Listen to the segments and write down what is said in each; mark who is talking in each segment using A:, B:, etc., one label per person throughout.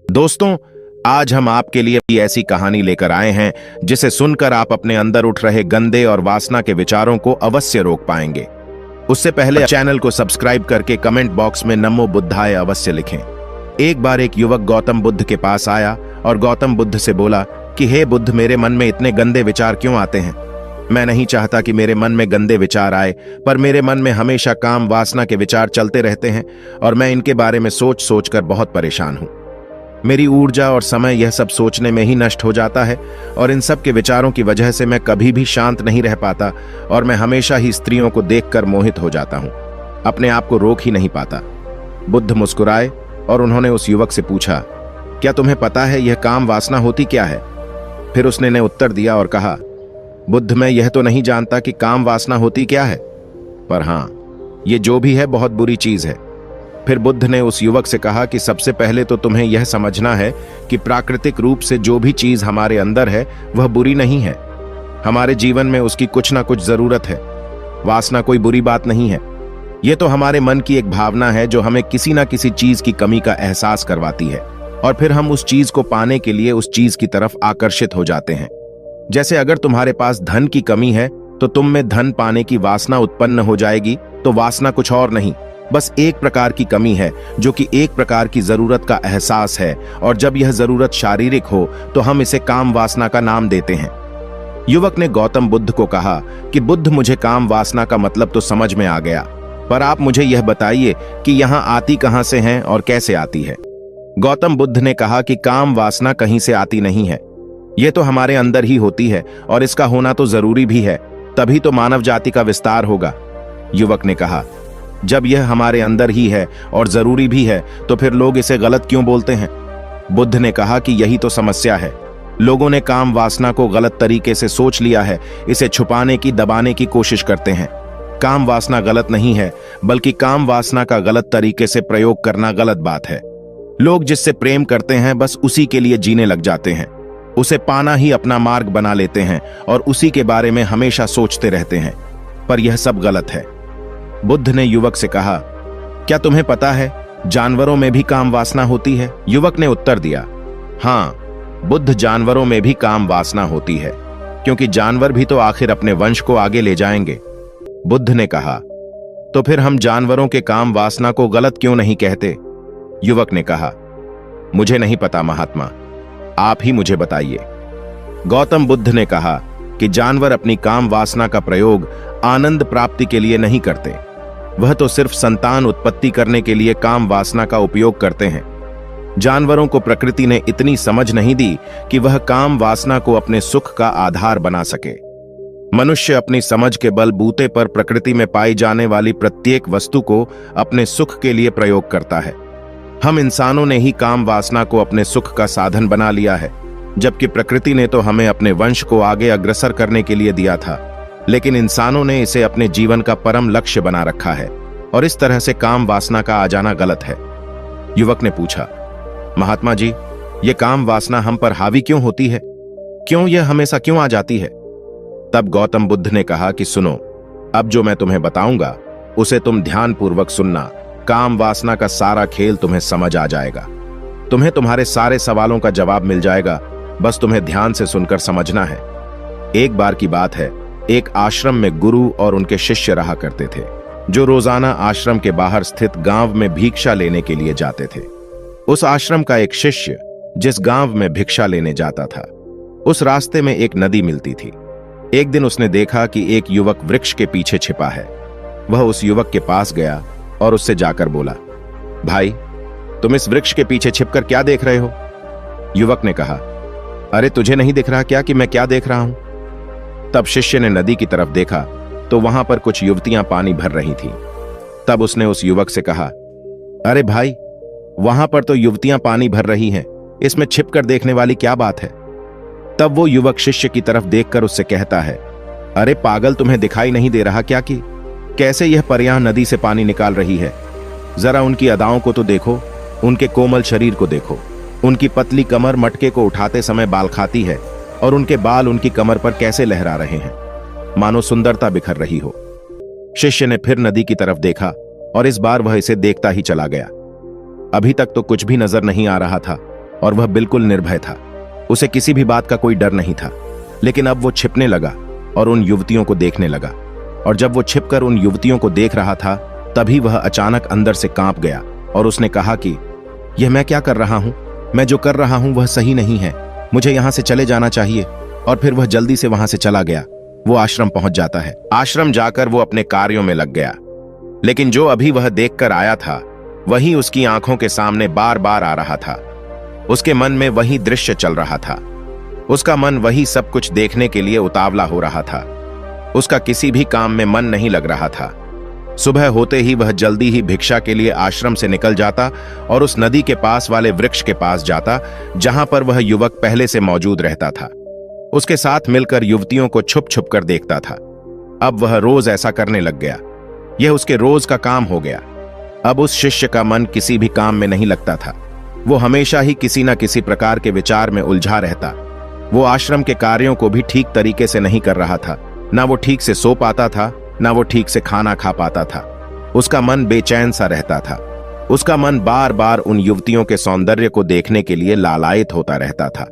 A: दोस्तों, आज हम आपके लिए भी ऐसी कहानी लेकर आए हैं जिसे सुनकर आप अपने अंदर उठ रहे गंदे और वासना के विचारों को अवश्य रोक पाएंगे। उससे पहले चैनल को सब्सक्राइब करके कमेंट बॉक्स में नमो बुद्धाय अवश्य लिखें। एक बार एक युवक गौतम बुद्ध के पास आया और गौतम बुद्ध से बोला कि हे बुद्ध, मेरे मन में इतने गंदे विचार क्यों आते हैं? मैं नहीं चाहता कि मेरे मन में गंदे विचार आए, पर मेरे मन में हमेशा काम वासना के विचार चलते रहते हैं और मैं इनके बारे में सोच सोच कर बहुत परेशान हूं। मेरी ऊर्जा और समय यह सब सोचने में ही नष्ट हो जाता है और इन सब के विचारों की वजह से मैं कभी भी शांत नहीं रह पाता और मैं हमेशा ही स्त्रियों को देखकर मोहित हो जाता हूं, अपने आप को रोक ही नहीं पाता। बुद्ध मुस्कुराए और उन्होंने उस युवक से पूछा, क्या तुम्हें पता है यह काम वासना होती क्या है? फिर उसने ने उत्तर दिया और कहा, बुद्ध, मैं यह तो नहीं जानता कि काम वासना होती क्या है, पर हां, ये जो भी है बहुत बुरी चीज है। फिर बुद्ध ने उस युवक से कहा कि सबसे पहले तो तुम्हें यह समझना है कि प्राकृतिक रूप से जो भी चीज हमारे अंदर है वह बुरी नहीं है। हमारे जीवन में उसकी कुछ ना कुछ जरूरत है। वासना कोई बुरी बात नहीं है। यह तो हमारे मन की एक भावना है जो हमें किसी ना किसी चीज की कमी का एहसास करवाती है और फिर हम उस चीज को पाने के लिए उस चीज की तरफ आकर्षित हो जाते हैं। जैसे अगर तुम्हारे पास धन की कमी है तो तुम में धन पाने की वासना उत्पन्न हो जाएगी। तो वासना कुछ और नहीं, बस एक प्रकार की कमी है जो कि एक प्रकार की जरूरत का एहसास है, और जब यह जरूरत शारीरिक हो तो हम इसे काम वासना का नाम देते हैं। युवक ने गौतम बुद्ध को कहा कि बुद्ध, मुझे काम वासना का मतलब तो समझ में आ गया, पर आप मुझे यह बताइए कि यहां आती कहां से है और कैसे आती है? गौतम बुद्ध ने कहा कि काम वासना कहीं से आती नहीं है, यह तो हमारे अंदर ही होती है और इसका होना तो जरूरी भी है, तभी तो मानव जाति का विस्तार होगा। युवक ने कहा, जब यह हमारे अंदर ही है और जरूरी भी है तो फिर लोग इसे गलत क्यों बोलते हैं? बुद्ध ने कहा कि यही तो समस्या है। लोगों ने काम वासना को गलत तरीके से सोच लिया है, इसे छुपाने की, दबाने की कोशिश करते हैं। काम वासना गलत नहीं है, बल्कि काम वासना का गलत तरीके से प्रयोग करना गलत बात है। लोग जिससे प्रेम करते हैं बस उसी के लिए जीने लग जाते हैं, उसे पाना ही अपना मार्ग बना लेते हैं और उसी के बारे में हमेशा सोचते रहते हैं, पर यह सब गलत है। बुद्ध ने युवक से कहा, क्या तुम्हें पता है जानवरों में भी काम वासना होती है? युवक ने उत्तर दिया, हां बुद्ध, जानवरों में भी काम वासना होती है, क्योंकि जानवर भी तो आखिर अपने वंश को आगे ले जाएंगे। बुद्ध ने कहा, तो फिर हम जानवरों के काम वासना को गलत क्यों नहीं कहते? युवक ने कहा, मुझे नहीं पता महात्मा, आप ही मुझे बताइए। गौतम बुद्ध ने कहा कि जानवर अपनी काम वासना का प्रयोग आनंद प्राप्ति के लिए नहीं करते, वह तो सिर्फ संतान उत्पत्ति करने के लिए काम वासना का उपयोग करते हैं। जानवरों को प्रकृति ने इतनी समझ नहीं दी कि वह काम वासना को अपने सुख का आधार बना सके। मनुष्य अपनी समझ के बलबूते पर प्रकृति में पाई जाने वाली प्रत्येक वस्तु को अपने सुख के लिए प्रयोग करता है। हम इंसानों ने ही काम वासना को अपने सुख का साधन बना लिया है, जबकि प्रकृति ने तो हमें अपने वंश को आगे अग्रसर करने के लिए दिया था, लेकिन इंसानों ने इसे अपने जीवन का परम लक्ष्य बना रखा है और इस तरह से काम वासना का आ जाना गलत है। युवक ने पूछा, महात्मा जी, ये काम वासना हम पर हावी क्यों होती है? क्यों यह हमेशा क्यों आ जाती है? तब गौतम बुद्ध ने कहा कि सुनो, अब जो मैं तुम्हें बताऊंगा उसे तुम ध्यानपूर्वक सुनना। काम वासना का सारा खेल तुम्हें समझ आ जाएगा। तुम्हें तुम्हारे सारे सवालों का जवाब मिल जाएगा, बस तुम्हें ध्यान से सुनकर समझना है। एक बार की बात है, एक आश्रम में गुरु और उनके शिष्य रहा करते थे, जो रोजाना आश्रम के बाहर स्थित गांव में भिक्षा लेने के लिए जाते थे। उस आश्रम का एक शिष्य जिस गांव में भिक्षा लेने जाता था, उस रास्ते में एक नदी मिलती थी। एक दिन उसने देखा कि एक युवक वृक्ष के पीछे छिपा है। वह उस युवक के पास गया और उससे जाकर बोला, भाई, तुम इस वृक्ष के पीछे छिपकर क्या देख रहे हो? युवक ने कहा, अरे तुझे नहीं दिख रहा क्या कि मैं क्या देख रहा हूं? तब शिष्य ने नदी की तरफ देखा तो वहां पर कुछ युवतियां पानी भर रही थीं। तब उसने उस युवक से कहा, अरे भाई, वहां पर तो युवतियां पानी भर रही हैं, इसमें छिपकर देखने वाली क्या बात है? तब वो युवक शिष्य की तरफ देखकर उससे कहता है, अरे पागल, तुम्हें दिखाई नहीं दे रहा क्या कि कैसे यह परियां नदी से पानी निकाल रही है? जरा उनकी अदाओं को तो देखो, उनके कोमल शरीर को देखो। उनकी पतली कमर मटके को उठाते समय बाल खाती है और उनके बाल उनकी कमर पर कैसे लहरा रहे हैं, मानो सुंदरता बिखर रही हो। शिष्य ने फिर नदी की तरफ देखा और इस बार वह इसे देखता ही चला गया। अभी तक तो कुछ भी नजर नहीं आ रहा था और वह बिल्कुल निर्भय था। उसे किसी भी बात का कोई डर नहीं था। लेकिन अब वो छिपने लगा और उन युवतियों को देखने लगा। और जब वो छिपकर उन युवतियों को देख रहा था, तभी वह अचानक अंदर से कांप गया और उसने कहा कि यह मैं क्या कर रहा हूं? मैं जो कर रहा हूं वह सही नहीं है। मुझे यहां से चले जाना चाहिए। और फिर वह जल्दी से वहां से चला गया। वो आश्रम पहुंच जाता है। आश्रम जाकर वो अपने कार्यों में लग गया। लेकिन जो अभी वह देखकर आया था, वही उसकी आंखों के सामने बार बार आ रहा था। उसके मन में वही दृश्य चल रहा था। उसका मन वही सब कुछ देखने के लिए उतावला हो रहा था। उसका किसी भी काम में मन नहीं लग रहा था। सुबह होते ही वह जल्दी ही भिक्षा के लिए आश्रम से निकल जाता और उस नदी के पास वाले वृक्ष के पास जाता, जहां पर वह युवक पहले से मौजूद रहता था। उसके साथ मिलकर युवतियों को छुप छुप कर देखता था। अब वह रोज ऐसा करने लग गया। यह उसके रोज का काम हो गया। अब उस शिष्य का मन किसी भी काम में नहीं लगता था। वो हमेशा ही किसी न किसी प्रकार के विचार में उलझा रहता। वो आश्रम के कार्यों को भी ठीक तरीके से नहीं कर रहा था। ना वो ठीक से सो पाता था, ना वो ठीक से खाना खा पाता था। उसका मन बेचैन सा रहता था। उसका मन बार बार उन युवतियों के सौंदर्य को देखने के लिए लालायित होता रहता था।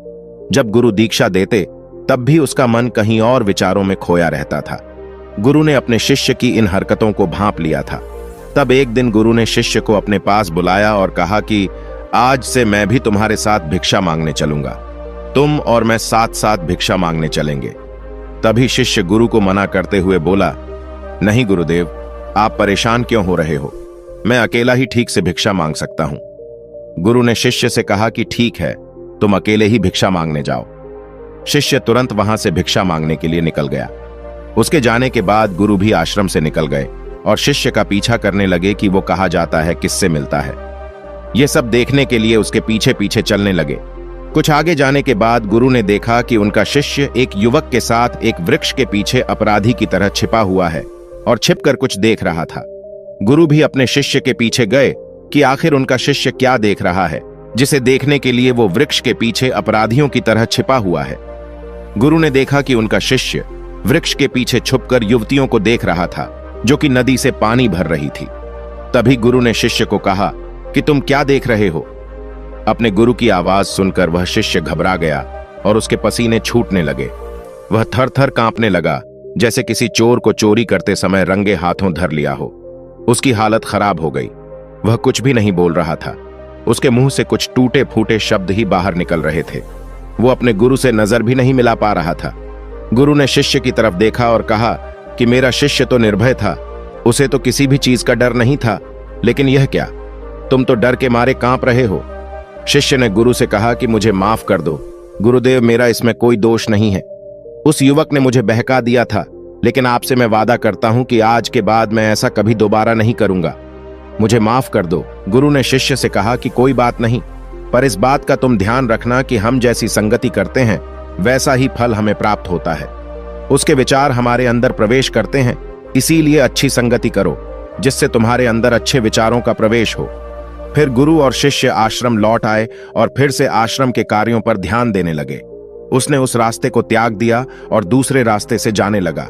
A: जब गुरु दीक्षा देते, तब भी उसका मन कहीं और विचारों में खोया रहता था। गुरु ने अपने शिष्य की इन हरकतों को भांप लिया था। तब एक दिन गुरु ने शिष्य को अपने पास बुलाया और कहा कि आज से मैं भी तुम्हारे साथ भिक्षा मांगने चलूंगा। तुम और मैं साथ साथ भिक्षा मांगने चलेंगे। तभी शिष्य गुरु को मना करते हुए बोला, नहीं गुरुदेव, आप परेशान क्यों हो रहे हो? मैं अकेला ही ठीक से भिक्षा मांग सकता हूं। गुरु ने शिष्य से कहा कि ठीक है, तुम अकेले ही भिक्षा मांगने जाओ। शिष्य तुरंत वहां से भिक्षा मांगने के लिए निकल गया। उसके जाने के बाद गुरु भी आश्रम से निकल गए और शिष्य का पीछा करने लगे कि वो कहा जाता है, किससे मिलता है। ये सब देखने के लिए उसके पीछे पीछे चलने लगे। कुछ आगे जाने के बाद गुरु ने देखा कि उनका शिष्य एक युवक के साथ एक वृक्ष के पीछे अपराधी की तरह छिपा हुआ है और छिपकर कुछ देख रहा था। गुरु भी अपने शिष्य के पीछे गए कि आखिर उनका शिष्य क्या देख रहा है, जिसे देखने के लिए वो वृक्ष के पीछे अपराधियों की तरह छिपा हुआ है। गुरु ने देखा कि उनका शिष्य वृक्ष के पीछे छुपकर युवतियों को देख रहा था, जो कि नदी से पानी भर रही थी। तभी गुरु ने शिष्य को कहा कि तुम क्या देख रहे हो? अपने गुरु की आवाज सुनकर वह शिष्य घबरा गया और उसके पसीने छूटने लगे। वह थर थर कांपने लगा, जैसे किसी चोर को चोरी करते समय रंगे हाथों धर लिया हो। उसकी हालत खराब हो गई। वह कुछ भी नहीं बोल रहा था। उसके मुंह से कुछ टूटे फूटे शब्द ही बाहर निकल रहे थे। वो अपने गुरु से नजर भी नहीं मिला पा रहा था। गुरु ने शिष्य की तरफ देखा और कहा कि मेरा शिष्य तो निर्भय था, उसे तो किसी भी चीज का डर नहीं था, लेकिन यह क्या, तुम तो डर के मारे कांप रहे हो। शिष्य ने गुरु से कहा कि मुझे माफ कर दो गुरुदेव, मेरा इसमें कोई दोष नहीं है। उस युवक ने मुझे बहका दिया था, लेकिन आपसे मैं वादा करता हूं कि आज के बाद मैं ऐसा कभी दोबारा नहीं करूंगा। मुझे माफ कर दो। गुरु ने शिष्य से कहा कि कोई बात नहीं, पर इस बात का तुम ध्यान रखना कि हम जैसी संगति करते हैं वैसा ही फल हमें प्राप्त होता है। उसके विचार हमारे अंदर प्रवेश करते हैं, इसीलिए अच्छी संगति करो जिससे तुम्हारे अंदर अच्छे विचारों का प्रवेश हो। फिर गुरु और शिष्य आश्रम लौट आए और फिर से आश्रम के कार्यों पर ध्यान देने लगे। उसने उस रास्ते को त्याग दिया और दूसरे रास्ते से जाने लगा।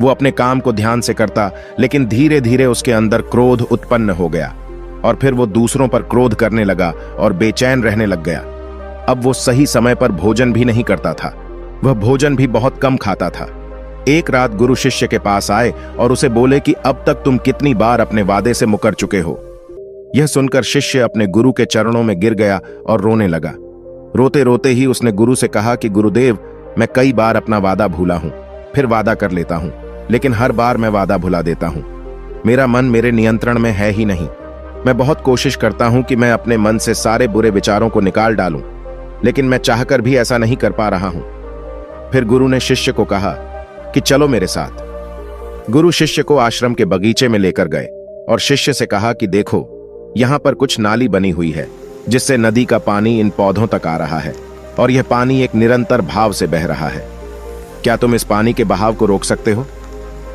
A: वो अपने काम को ध्यान से करता, लेकिन धीरे धीरे उसके अंदर क्रोध उत्पन्न हो गया और फिर वो दूसरों पर क्रोध करने लगा और बेचैन रहने लग गया। अब वो सही समय पर भोजन भी नहीं करता था। वह भोजन भी बहुत कम खाता था। एक रात गुरु शिष्य के पास आए और उसे बोले कि अब तक तुम कितनी बार अपने वादे से मुकर चुके हो। यह सुनकर शिष्य अपने गुरु के चरणों में गिर गया और रोने लगा। रोते रोते ही उसने गुरु से कहा कि गुरुदेव, मैं कई बार अपना वादा भूला हूं, फिर वादा कर लेता हूं, लेकिन हर बार मैं वादा भुला देता हूं। मेरा मन मेरे नियंत्रण में है ही नहीं। मैं बहुत कोशिश करता हूं कि मैं अपने मन से सारे बुरे विचारों को निकाल डालूं, लेकिन मैं चाहकर भी ऐसा नहीं कर पा रहा हूं। फिर गुरु ने शिष्य को कहा कि चलो मेरे साथ। गुरु शिष्य को आश्रम के बगीचे में लेकर गए और शिष्य से कहा कि देखो, यहां पर कुछ नाली बनी हुई है जिससे नदी का पानी इन पौधों तक आ रहा है और यह पानी एक निरंतर भाव से बह रहा है। क्या तुम इस पानी के बहाव को रोक सकते हो?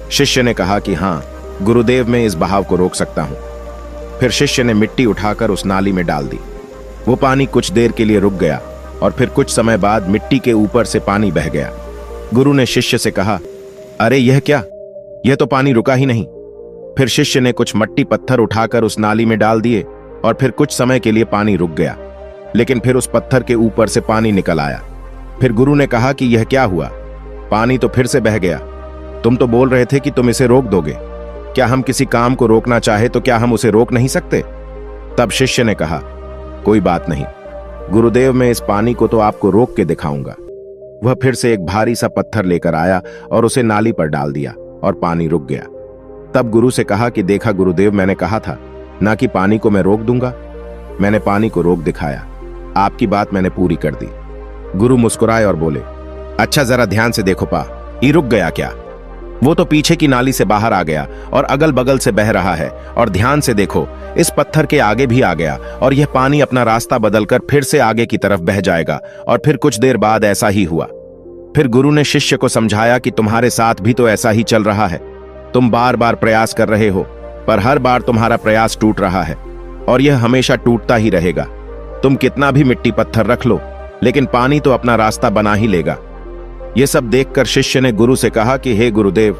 A: शिष्य ने कहा कि हां गुरुदेव, मैं इस बहाव को रोक सकता हूं। फिर शिष्य ने मिट्टी उठाकर उस नाली में डाल दी। वो पानी कुछ देर के लिए रुक गया और फिर कुछ समय बाद मिट्टी के ऊपर से पानी बह गया। गुरु ने शिष्य से कहा, अरे यह क्या, यह तो पानी रुका ही नहीं। फिर शिष्य ने कुछ मट्टी पत्थर उठाकर उस नाली में डाल दिए और फिर कुछ समय के लिए पानी रुक गया। लेकिन फिर उस पत्थर के ऊपर से पानी निकल आया। फिर गुरु ने कहा कि यह क्या हुआ? पानी तो फिर से बह गया। तुम तो बोल रहे थे कि तुम इसे रोक दोगे। क्या हम किसी काम को रोकना चाहे तो क्या हम उसे रोक नहीं सकते? तब शिष्य ने कहा, कोई बात नहीं गुरुदेव, मैं इस पानी को तो आपको रोक के दिखाऊंगा। वह फिर से एक भारी सा पत्थर लेकर आया और उसे नाली पर डाल दिया और पानी रुक गया। तब गुरु से कहा कि देखा गुरुदेव, मैंने कहा था ना कि पानी को मैं रोक दूंगा। मैंने पानी को रोक दिखाया। आपकी बात मैंने पूरी कर दी। गुरु मुस्कुराए और बोले, अच्छा जरा ध्यान से देखो पा, ये रुक गया क्या? वो तो पीछे की नाली से बाहर आ गया और अगल बगल से बह रहा है। और ध्यान से देखो, इस पत्थर के आगे भी आ गया और यह पानी अपना रास्ता बदलकर फिर से आगे की तरफ बह जाएगा। और फिर कुछ देर बाद ऐसा ही हुआ। फिर गुरु ने शिष्य को समझाया कि तुम्हारे साथ भी तो ऐसा ही चल रहा है। तुम बार बार प्रयास कर रहे हो, पर हर बार तुम्हारा प्रयास टूट रहा है और यह हमेशा टूटता ही रहेगा। तुम कितना भी मिट्टी पत्थर रख लो, लेकिन पानी तो अपना रास्ता बना ही लेगा। यह सब देखकर शिष्य ने गुरु से कहा कि हे गुरुदेव,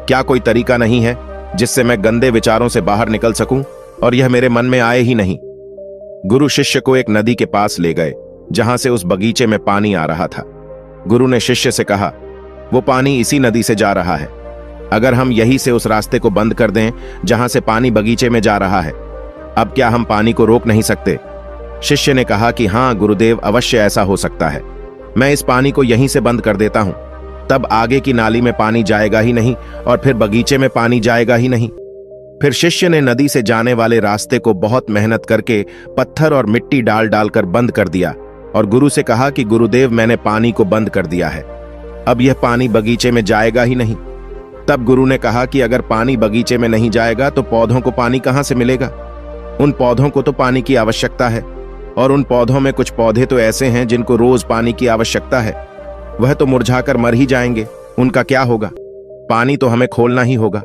A: क्या कोई तरीका नहीं है जिससे मैं गंदे विचारों से बाहर निकल सकूं और यह मेरे मन में आए ही नहीं? गुरु शिष्य को एक नदी के पास ले गए जहां से उस बगीचे में पानी आ रहा था। गुरु ने शिष्य से कहा, वो पानी इसी नदी से जा रहा है। अगर हम यहीं से उस रास्ते को बंद कर दें जहां से पानी बगीचे में जा रहा है, अब क्या हम पानी को रोक नहीं सकते? शिष्य ने कहा कि हां गुरुदेव, अवश्य ऐसा हो सकता है। मैं इस पानी को यहीं से बंद कर देता हूं। तब आगे की नाली में पानी जाएगा ही नहीं और फिर बगीचे में पानी जाएगा ही नहीं। फिर शिष्य ने नदी से जाने वाले रास्ते को बहुत मेहनत करके पत्थर और मिट्टी डाल डालकर बंद कर दिया और गुरु से कहा कि गुरुदेव, मैंने पानी को बंद कर दिया है। अब यह पानी बगीचे में जाएगा ही नहीं। तब गुरु ने कहा कि अगर पानी बगीचे में नहीं जाएगा तो पौधों को पानी कहां से मिलेगा? उन पौधों को तो पानी की आवश्यकता है और उन पौधों में कुछ पौधे तो ऐसे हैं जिनको रोज पानी की आवश्यकता है। वह तो मुरझाकर मर ही जाएंगे, उनका क्या होगा? पानी तो हमें खोलना ही होगा।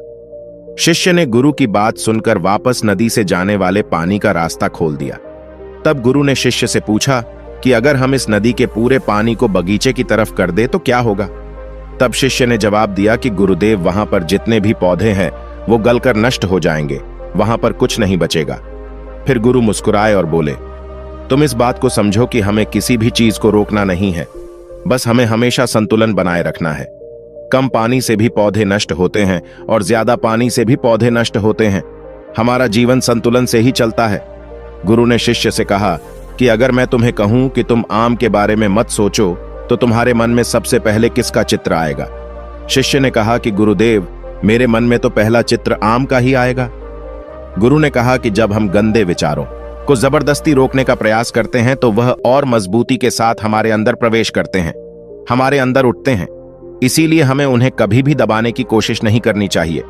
A: शिष्य ने गुरु की बात सुनकर वापस नदी से जाने वाले पानी का रास्ता खोल दिया। तब गुरु ने शिष्य से पूछा कि अगर हम इस नदी के पूरे पानी को बगीचे की तरफ कर दे तो क्या होगा? तब शिष्य ने जवाब दिया कि गुरुदेव, वहां पर जितने भी पौधे हैं वो गलकर नष्ट हो जाएंगे, वहां पर कुछ नहीं बचेगा। फिर गुरु मुस्कुराए और बोले, तुम इस बात को समझो कि हमें किसी भी चीज को रोकना नहीं है, बस हमें हमेशा संतुलन बनाए रखना है। कम पानी से भी पौधे नष्ट होते हैं और ज्यादा पानी से भी पौधे नष्ट होते हैं। हमारा जीवन संतुलन से ही चलता है। गुरु ने शिष्य से कहा कि अगर मैं तुम्हें कहूं कि तुम आम के बारे में मत सोचो तो तुम्हारे मन में सबसे पहले किसका चित्र आएगा? शिष्य ने कहा कि गुरुदेव, मेरे मन में तो पहला चित्र आम का ही आएगा। गुरु ने कहा कि जब हम गंदे विचारों को जबरदस्ती रोकने का प्रयास करते हैं तो वह और मजबूती के साथ हमारे अंदर प्रवेश करते हैं, हमारे अंदर उठते हैं। इसीलिए हमें उन्हें कभी भी दबाने की कोशिश नहीं करनी चाहिए।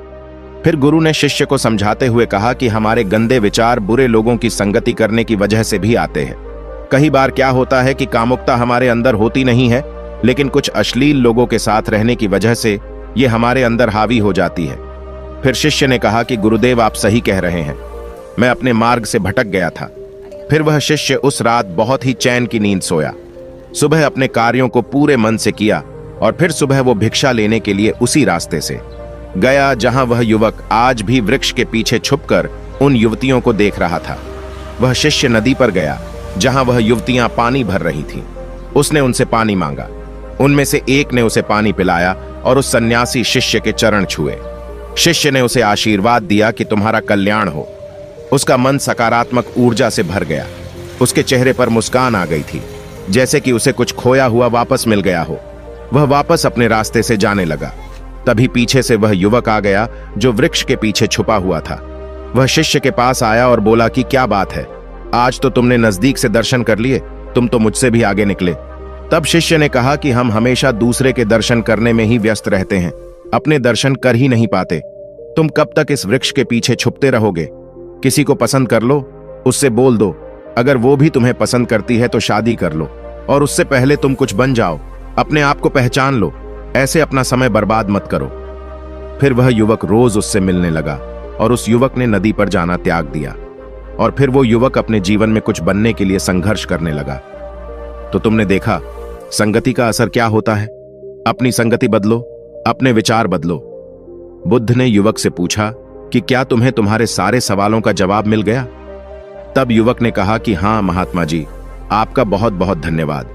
A: फिर गुरु ने शिष्य को समझाते हुए कहा कि हमारे गंदे विचार बुरे लोगों की संगति करने की वजह से भी आते हैं। कई बार क्या होता है कि कामुकता हमारे अंदर होती नहीं है, लेकिन कुछ अश्लील लोगों के साथ रहने की वजह से ये हमारे अंदर हावी हो जाती है। फिर शिष्य ने कहा कि गुरुदेव, आप सही कह रहे हैं, मैं अपने मार्ग से भटक गया था। फिर वह शिष्य उस रात बहुत ही चैन की नींद सोया। सुबह अपने कार्यों को पूरे मन से किया और फिर सुबह वो भिक्षा लेने के लिए उसी रास्ते से गया जहां वह युवक आज भी वृक्ष के पीछे छुपकर उन युवतियों को देख रहा था। वह शिष्य नदी पर गया जहां वह युवतियां पानी भर रही थीं। उसने उनसे पानी मांगा। उनमें से एक ने उसे पानी पिलाया और उस सन्यासी शिष्य के चरण छुए। शिष्य ने उसे आशीर्वाद दिया कि तुम्हारा कल्याण हो। उसका मन सकारात्मक ऊर्जा से भर गया। उसके चेहरे पर मुस्कान आ गई थी, जैसे कि उसे कुछ खोया हुआ वापस मिल गया हो। वह वापस अपने रास्ते से जाने लगा। तभी पीछे से वह युवक आ गया जो वृक्ष के पीछे छुपा हुआ था। वह शिष्य के पास आया और बोला कि क्या बात है, आज तो तुमने नजदीक से दर्शन कर लिए, तुम तो मुझसे भी आगे निकले। तब शिष्य ने कहा कि हम हमेशा दूसरे के दर्शन करने में ही व्यस्त रहते हैं, अपने दर्शन कर ही नहीं पाते। तुम कब तक इस वृक्ष के पीछे छुपते रहोगे? किसी को पसंद कर लो, उससे बोल दो। अगर वो भी तुम्हें पसंद करती है तो शादी कर लो, और उससे पहले तुम कुछ बन जाओ। अपने आप को पहचान लो, ऐसे अपना समय बर्बाद मत करो। फिर वह युवक रोज उससे मिलने लगा और उस युवक ने नदी पर जाना त्याग दिया। और फिर वो युवक अपने जीवन में कुछ बनने के लिए संघर्ष करने लगा। तो तुमने देखा संगति का असर क्या होता है। अपनी संगति बदलो, अपने विचार बदलो। बुद्ध ने युवक से पूछा कि क्या तुम्हें तुम्हारे सारे सवालों का जवाब मिल गया? तब युवक ने कहा कि हां महात्मा जी, आपका बहुत बहुत धन्यवाद।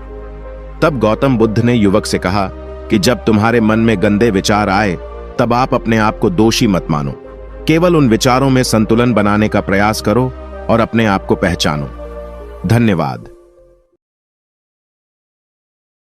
A: तब गौतम बुद्ध ने युवक से कहा कि जब तुम्हारे मन में गंदे विचार आए तब आप अपने आप को दोषी मत मानो, केवल उन विचारों में संतुलन बनाने का प्रयास करो और अपने आप को पहचानो। धन्यवाद।